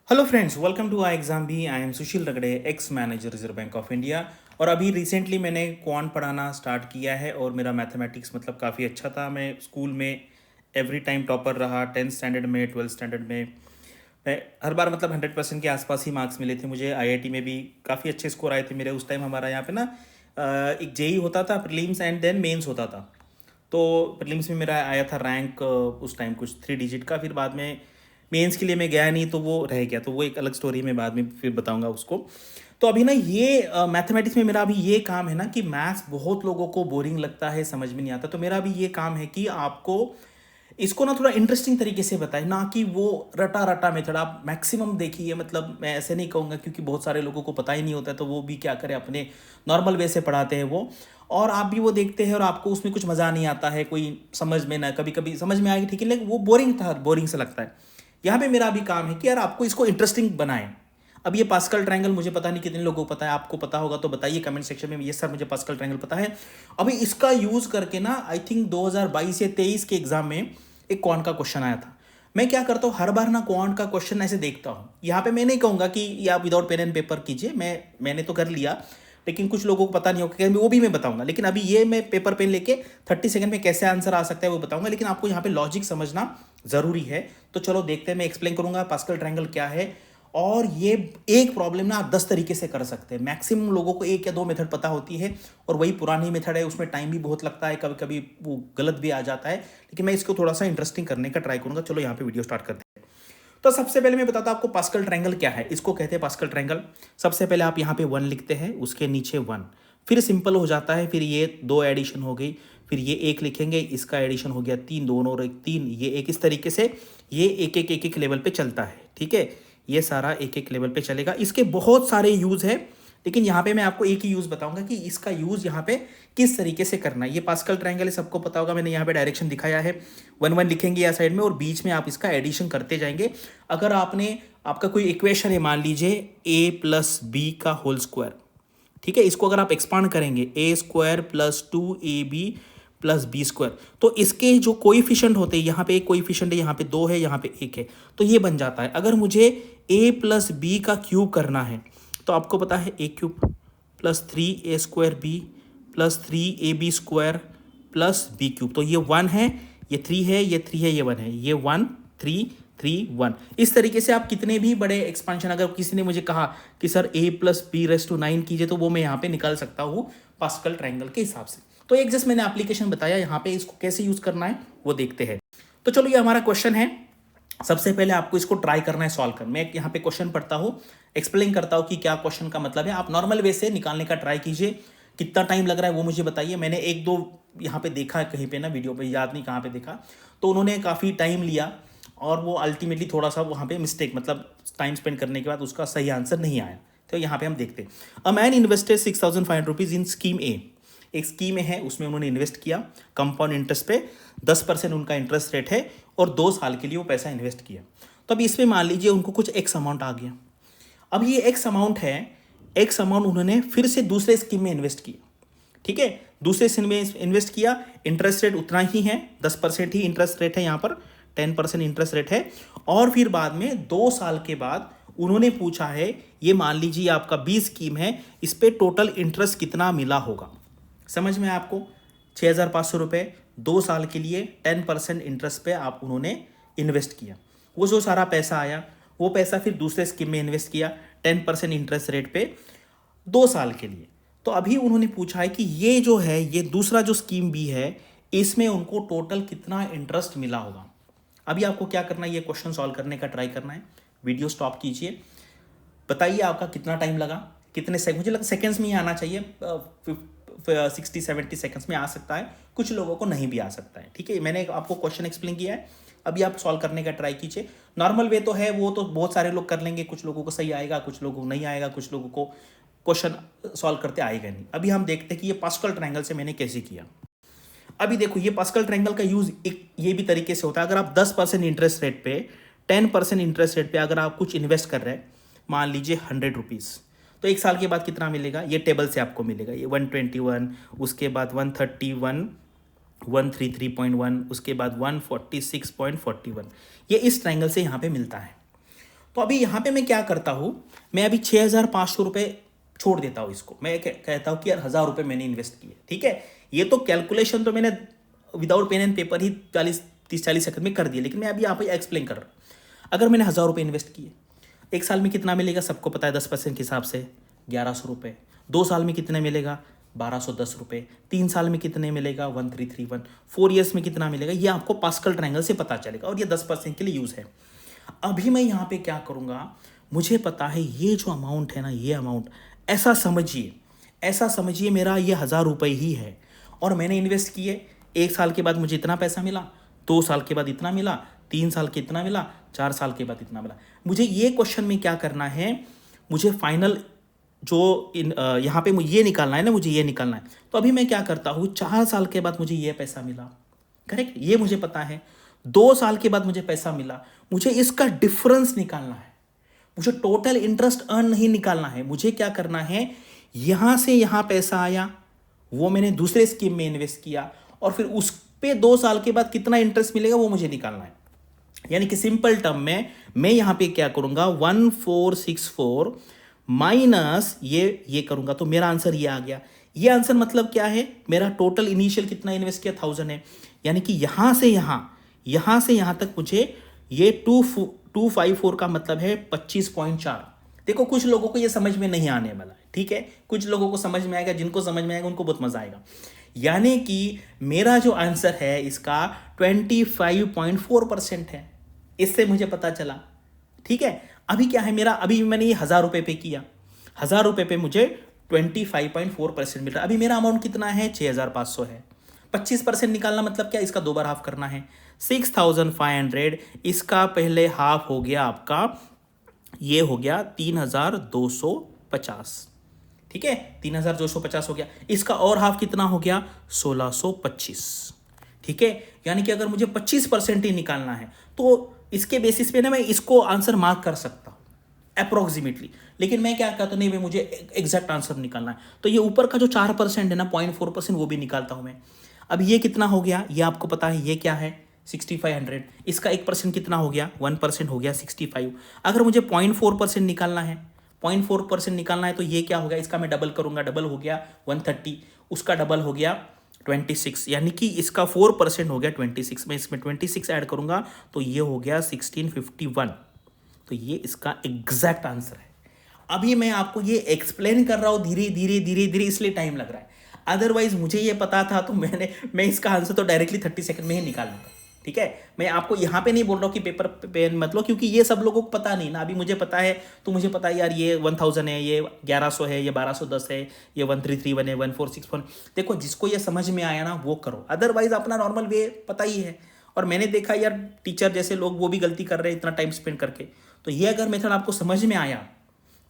Hello friends, welcome to I exam भी। I am Sushil Ragde, ex manager Reserve Bank of India. और अभी recently मैंने quant पढ़ाना start किया है और मेरा मैथमेटिक्स मतलब काफ़ी अच्छा था। मैं स्कूल में एवरी टाइम टॉपर रहा, 10th स्टैंडर्ड में, 12th स्टैंडर्ड में। मैं हर बार मतलब 100% के आसपास ही मार्क्स मिले थे मुझे। आईआईटी में भी काफ़ी अच्छे स्कोर आए थे मेरे। उस टाइम हमारा यहाँ पे ना एक जेई होता था, प्रीलिम्स एंड देन मेंस होता था। तो प्रीलिम्स में मेरा आया था रैंक उस टाइम कुछ 3 डिजिट का। फिर बाद में मेंस के लिए मैं गया नहीं तो वो रह गया, तो वो एक अलग स्टोरी मैं बाद में फिर बताऊंगा उसको। तो अभी ना ये मैथमेटिक्स में मेरा अभी ये काम है ना कि मैथ्स बहुत लोगों को बोरिंग लगता है, समझ में नहीं आता। तो मेरा अभी ये काम है कि आपको इसको ना थोड़ा इंटरेस्टिंग तरीके से बताए, ना कि वो रटा रटा मेथड आप मैक्सिमम देखिए। मतलब मैं ऐसे नहीं कहूँगा क्योंकि बहुत सारे लोगों को पता ही नहीं होता है, तो वो भी क्या करें, अपने नॉर्मल वे से पढ़ाते हैं वो। और आप भी वो देखते हैं और आपको उसमें कुछ मज़ा नहीं आता है, कोई समझ में ना, कभी कभी समझ में आएगी ठीक है, लेकिन वो बोरिंग था, बोरिंग से लगता है। यहाँ पे मेरा भी काम है कि यार आपको इसको इंटरेस्टिंग बनाएं। अब ये पास्कल ट्रायंगल मुझे पता नहीं कितने लोगों को पता है, आपको पता होगा तो बताइए कमेंट सेक्शन में। ये सर मुझे पास्कल ट्रायंगल पता है। अभी इसका यूज करके ना आई थिंक 2022 या 23 के एग्जाम में एक क्वांट का क्वेश्चन आया था। मैं क्या करता हूँ, हर बार ना क्वांट का क्वेश्चन ऐसे देखता हूँ। यहाँ पे मैं नहीं कहूँगा कि ये आप विदाउट पेन एंड पेपर कीजिए, मैंने तो कर लिया, लेकिन कुछ लोगों को पता नहीं होगा, वो भी मैं बताऊंगा। लेकिन अभी ये मैं पेपर पेन लेके 30 सेकंड में कैसे आंसर आ सकता है वो बताऊंगा, लेकिन आपको यहाँ पे लॉजिक समझना जरूरी है। तो चलो देखते हैं, मैं एक्सप्लेन करूंगा पास्कल ट्रायंगल क्या है। और ये एक प्रॉब्लम ना आप 10 तरीके से कर सकते हैं। मैक्सिमम लोगों को एक या दो मेथड पता होती है, और वही पुरानी मेथड है, उसमें टाइम भी बहुत लगता है, कभी कभी वो गलत भी आ जाता है। लेकिन मैं इसको थोड़ा सा इंटरेस्टिंग करने का ट्राई करूंगा। चलो यहाँ पे वीडियो स्टार्ट करते हैं। तो सबसे पहले मैं बताता हूं आपको पास्कल ट्रायंगल क्या है। इसको कहते हैं पास्कल ट्रायंगल। सबसे पहले आप यहाँ पे 1 लिखते हैं, उसके नीचे 1, फिर सिंपल हो जाता है। फिर ये 2 एडिशन हो गई, फिर ये 1 लिखेंगे, इसका एडिशन हो गया 3, दोनों और 1 3, ये एक। इस तरीके से ये एक एक लेवल पे चलता है, ठीक है। ये सारा एक एक लेवल पे चलेगा। इसके बहुत सारे यूज है, लेकिन यहाँ पे मैं आपको एक ही यूज बताऊंगा कि इसका यूज यहाँ पे किस तरीके से करना है। ये पास्कल ट्रायंगल है, सबको पता होगा, मैंने यहाँ पे डायरेक्शन दिखाया है। 1 1 लिखेंगे या साइड में, और बीच में आप इसका एडिशन करते जाएंगे। अगर आपका कोई इक्वेशन है, मान लीजिए a प्लस बी का होल स्क्वायर, ठीक है। इसको अगर आप एक्सपांड करेंगे, A square plus 2ab plus B square, तो इसके जो कोइफिशिएंट होते हैं, यहाँ पे एक कोइफिशिएंट है, यहाँ पे 2 है, यहाँ पे 1 है, तो ये बन जाता है। अगर मुझे a प्लस बी का क्यूब करना है, तो आपको पता है a cube plus 3a² plus 3ab square plus b cube, तो ये 1 है, ये 3 है, ये 3 है, ये 1 है, ये 1 3 3 1। इस तरीके से आप कितने भी बड़े एक्सपांशन, अगर किसी ने मुझे कहा कि sir a plus b raise to 9 कीजिए, तो वो मैं यहाँ पे निकाल सकता हूँ पास्कल ट्रायंगल के हिसाब से। तो एक जस्ट मैंने एप्लीकेशन बताया, यहाँ पे इसको कैसे यूज करना है वो देखते हैं। तो चलो ये हमारा क्वेश्चन है। सबसे पहले आपको इसको ट्राई करना है सॉल्व करना। मैं यहाँ पे क्वेश्चन पढ़ता हूँ, एक्सप्लेन करता हूँ कि क्या क्वेश्चन का मतलब है। आप नॉर्मल वे से निकालने का ट्राई कीजिए। कितना टाइम लग रहा है वो मुझे बताइए। मैंने एक दो यहाँ पे देखा है कहीं पे ना, वीडियो पे, याद नहीं कहाँ पे देखा, तो उन्होंने काफ़ी टाइम लिया और वो अल्टीमेटली थोड़ा सा वहाँ पे मिस्टेक, मतलब टाइम स्पेंड करने के बाद उसका सही आंसर नहीं आया। तो यहाँ पे हम देखते हैं। A man invested 6,500 rupees in scheme A. एक स्कीम है, उसमें उन्होंने इन्वेस्ट किया कंपाउंड इंटरेस्ट पे, 10% उनका इंटरेस्ट रेट है, और 2 साल के लिए वो पैसा इन्वेस्ट किया। तो अब इसमें मान लीजिए उनको कुछ एक्स अमाउंट आ गया। अब ये एक्स अमाउंट है, एक्स अमाउंट उन्होंने फिर से दूसरे स्कीम में इन्वेस्ट किया, ठीक है। दूसरे स्कीम में इन्वेस्ट किया, इंटरेस्ट रेट उतना ही है, 10% ही इंटरेस्ट रेट है, यहाँ पर 10% इंटरेस्ट रेट है। और फिर बाद में 2 साल के बाद उन्होंने पूछा है, ये मान लीजिए आपका बी स्कीम है, इस पर टोटल इंटरेस्ट कितना मिला होगा। समझ में आपको, 6,500 रुपये 2 साल के लिए 10% इंटरेस्ट पे आप उन्होंने इन्वेस्ट किया। वो जो सारा पैसा आया, वो पैसा फिर दूसरे स्कीम में इन्वेस्ट किया 10% इंटरेस्ट रेट पे 2 साल के लिए। तो अभी उन्होंने पूछा है कि ये जो है, ये दूसरा जो स्कीम भी है, इसमें उनको टोटल कितना इंटरेस्ट मिला होगा। अभी आपको क्या करना है, ये क्वेश्चन सॉल्व करने का ट्राई करना है। वीडियो स्टॉप कीजिए, बताइए आपका कितना टाइम लगा, कितने सेकंड। मुझे लगता है सेकंड्स में ही आना चाहिए, 60-70 सेकंड्स में आ सकता है, कुछ लोगों को नहीं भी आ सकता है, ठीक है। मैंने आपको क्वेश्चन एक्सप्लेन किया है, अभी आप सॉल्व करने का ट्राई कीजिए। नॉर्मल वे तो है, वो तो बहुत सारे लोग कर लेंगे, कुछ लोगों को सही आएगा, कुछ लोगों को नहीं आएगा, कुछ लोगों को क्वेश्चन सॉल्व करते आएगा नहीं। अभी हम देखते हैं कि ये पास्कल ट्रायंगल से मैंने कैसे किया। अभी देखो, ये पास्कल ट्रायंगल का यूज एक ये भी तरीके से होता है। अगर आप 10% इंटरेस्ट रेट पे, 10% इंटरेस्ट रेट पे अगर आप कुछ इन्वेस्ट कर रहे हैं, मान लीजिए 100 रुपीज़, तो 1 साल के बाद कितना मिलेगा, ये टेबल से आपको मिलेगा। ये 121, उसके बाद 131, 133.1, उसके बाद 146.41, ये इस ट्रायंगल से यहाँ पे मिलता है। तो अभी यहाँ पे मैं क्या करता हूँ, मैं अभी 6,500 रुपये छोड़ देता हूँ इसको। मैं कहता हूँ कि यार 1,000 रुपये मैंने इन्वेस्ट किए, ठीक है। ये तो कैलकुलेशन तो मैंने विदाउट पेन एंड पेपर ही 30-40 सेकंड में कर दिया, लेकिन मैं अभी यहाँ पे एक्सप्लेन कर रहा हूँ। अगर मैंने 1,000 रुपये इन्वेस्ट किए, एक साल में कितना मिलेगा सबको पता है, 10% के हिसाब से 1,100 रुपये। 2 साल में कितने मिलेगा, 1,210 रुपये। 3 साल में कितने मिलेगा, 1,331। 4 ईयर्स में कितना मिलेगा, ये आपको पास्कल ट्रायंगल से पता चलेगा, और ये 10% के लिए यूज़ है। अभी मैं यहाँ पे क्या करूँगा, मुझे पता है ये जो अमाउंट है ना, ये अमाउंट ऐसा समझिए मेरा ये 1,000 रुपये ही है, और मैंने इन्वेस्ट किए। 1 साल के बाद मुझे इतना पैसा मिला, 2 साल के बाद इतना मिला, 3 साल के इतना मिला, 4 साल के बाद इतना मिला। मुझे ये क्वेश्चन में क्या करना है, मुझे फाइनल जो यहाँ पे मुझे ये निकालना है ना, मुझे ये निकालना है। तो अभी मैं क्या करता हूँ, 4 साल के बाद मुझे ये पैसा मिला, करेक्ट, ये मुझे पता है। 2 साल के बाद मुझे पैसा मिला, मुझे इसका डिफरेंस निकालना है। मुझे टोटल इंटरेस्ट अर्न नहीं निकालना है, मुझे क्या करना है, यहां से यहां पैसा आया, वो मैंने दूसरे स्कीम में इन्वेस्ट किया, और फिर उस पे 2 साल के बाद कितना इंटरेस्ट मिलेगा वो मुझे निकालना है। यानी कि सिंपल टर्म में मैं यहां पे क्या करूंगा, 1464 माइनस ये करूंगा, तो मेरा आंसर ये आ गया। ये आंसर मतलब क्या है, मेरा टोटल इनिशियल कितना इन्वेस्ट किया, 1,000 है। यानी कि यहां से यहां तक मुझे ये 254 का मतलब है 25.4। देखो कुछ लोगों को ये समझ में नहीं आने वाला है, ठीक है, कुछ लोगों को समझ में आएगा, जिनको समझ में आएगा उनको बहुत मजा आएगा। यानी कि मेरा जो आंसर है इसका 25.4% है, इससे मुझे पता चला, ठीक है। अभी क्या है मेरा, अभी मैंने ये 1,000 रुपये पे किया, 1,000 रुपये पे मुझे 25.4% मिल रहा है। अभी मेरा अमाउंट कितना है, 6,500 है। 25% निकालना मतलब क्या, इसका 2 बार हाफ करना है, 6,500। इसका पहले हाफ हो गया आपका, ये हो गया 3,250, ठीक है, 3,250 हो गया। इसका और हाफ कितना हो गया, 1,625, ठीक है। यानी कि अगर मुझे 25% ही निकालना है तो इसके बेसिस पे ना मैं इसको आंसर मार्क कर सकता हूं अप्रोक्सीमेटली। लेकिन मैं क्या कहता हूं, नहीं भाई मुझे एग्जैक्ट आंसर निकालना है, तो ये ऊपर का जो 4% है ना, 0.4%, वो भी निकालता हूं मैं। अब ये कितना हो गया, ये आपको पता है, ये क्या है, 6,500। इसका 1% कितना हो गया, 1% हो गया, 65। अगर मुझे 0.4% निकालना है, 0.4% निकालना है, तो ये क्या हो गया, इसका मैं डबल करूंगा, डबल हो गया 130, उसका डबल हो गया 26, यानी कि इसका 4% हो गया 26। मैं इसमें 26 ऐड करूंगा तो ये हो गया 1651। तो ये इसका एग्जैक्ट आंसर है। अभी मैं आपको ये एक्सप्लेन कर रहा हूं धीरे धीरे धीरे धीरे, इसलिए टाइम लग रहा है। अदरवाइज मुझे ये पता था तो मैं इसका आंसर तो डायरेक्टली 30 सेकंड में ही निकाल लूंगा, ठीक है। मैं आपको यहाँ पे नहीं बोल रहा हूँ कि पेपर पेन मत लो, क्योंकि ये सब लोगों को पता नहीं ना। अभी मुझे पता है तो मुझे पता है यार, ये 1,000 है, ये 1,100 है, ये 1,210 है, ये 1,331 है, 1,461। देखो जिसको ये समझ में आया ना वो करो, अदरवाइज अपना नॉर्मल वे पता ही है। और मैंने देखा यार टीचर जैसे लोग वो भी गलती कर रहे हैं इतना टाइम स्पेंड करके। तो ये अगर मेथड आपको समझ में आया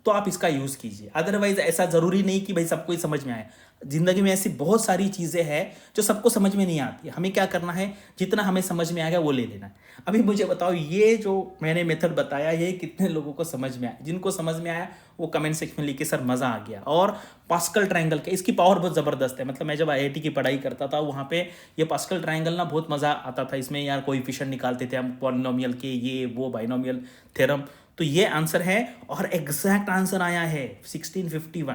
तो आप इसका यूज़ कीजिए, अदरवाइज ऐसा ज़रूरी नहीं कि भाई सबको ही समझ में आए। ज़िंदगी में ऐसी बहुत सारी चीज़ें हैं जो सबको समझ में नहीं आती। हमें क्या करना है, जितना हमें समझ में आएगा वो ले लेना है। अभी मुझे बताओ ये जो मैंने मेथड बताया ये कितने लोगों को समझ में आया। जिनको समझ में आया वो कमेंट सेक्शन में लिखे सर मज़ा आ गया। और पास्कल ट्रायंगल के इसकी पावर बहुत ज़बरदस्त है। मतलब मैं जब IIT की पढ़ाई करता था वहाँ पे ये पास्कल ट्रायंगल ना बहुत मज़ा आता था। इसमें यार कोएफिशिएंट निकालते थे हम, पॉलिनोमियल के, ये वो बाइनोमियल थ्योरम। तो ये आंसर है और एग्जैक्ट आंसर आया है 1651।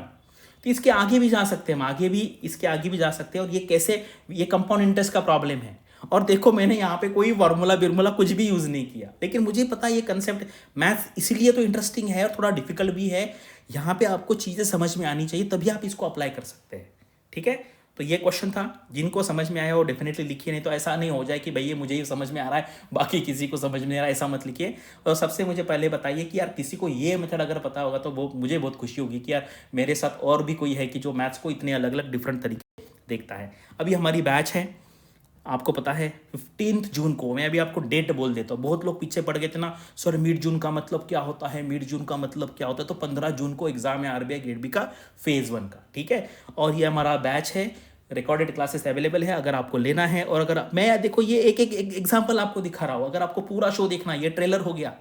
तो इसके आगे भी जा सकते हैं हम, आगे भी इसके आगे भी जा सकते हैं। और ये कैसे, ये कंपाउंड इंटरेस्ट का प्रॉब्लम है। और देखो मैंने यहाँ पे कोई फार्मूला बिर्मूला कुछ भी यूज़ नहीं किया, लेकिन मुझे पता है ये कंसेप्ट मैथ इसीलिए तो इंटरेस्टिंग है और थोड़ा डिफिकल्ट भी है। यहाँ पे आपको चीज़ें समझ में आनी चाहिए तभी आप इसको अप्लाई कर सकते हैं, ठीक है। तो ये क्वेश्चन था, जिनको समझ में आया वो डेफिनेटली लिखिए, नहीं तो ऐसा नहीं हो जाए कि भैया मुझे ही समझ में आ रहा है बाकी किसी को समझ में नहीं आ रहा है, ऐसा मत लिखिए। और सबसे मुझे पहले बताइए कि यार किसी को ये मेथड अगर पता होगा तो वो मुझे बहुत खुशी होगी कि यार मेरे साथ और भी कोई है कि जो मैथ्स को इतने अलग अलग डिफरेंट तरीके देखता है। अभी हमारी बैच है, आपको पता है 15 जून को। मैं अभी आपको डेट बोल देता हूँ। बहुत लोग पीछे पड़ गए थे ना, सर मिड जून का मतलब क्या होता है, मिड जून का मतलब क्या होता है। तो 15 जून को एग्जाम है RBI ग्रेड बी का फेज़ 1 का, ठीक है। और ये हमारा बैच है, रिकॉर्डेड क्लासेस अवेलेबल है अगर आपको लेना है। और अगर मैं देखो ये एक एग्जाम्पल आपको दिखा रहा हूँ, अगर आपको पूरा शो देखना है, ये ट्रेलर हो गया,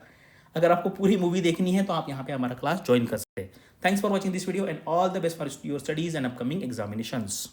अगर आपको पूरी मूवी देखनी है तो आप यहाँ पे हमारा क्लास ज्वाइन कर सकते हैं। Thanks for watching this video and all the best for your studies and upcoming examinations.